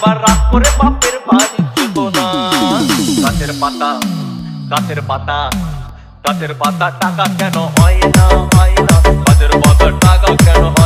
আবার রাগ করে বাপের বাড়ি যেত না। গাছের পাতা গাছের পাতা গাছের পাতা টাকা কেন হয় না, হয় না, গাছের পাতা টাকা কেন হয়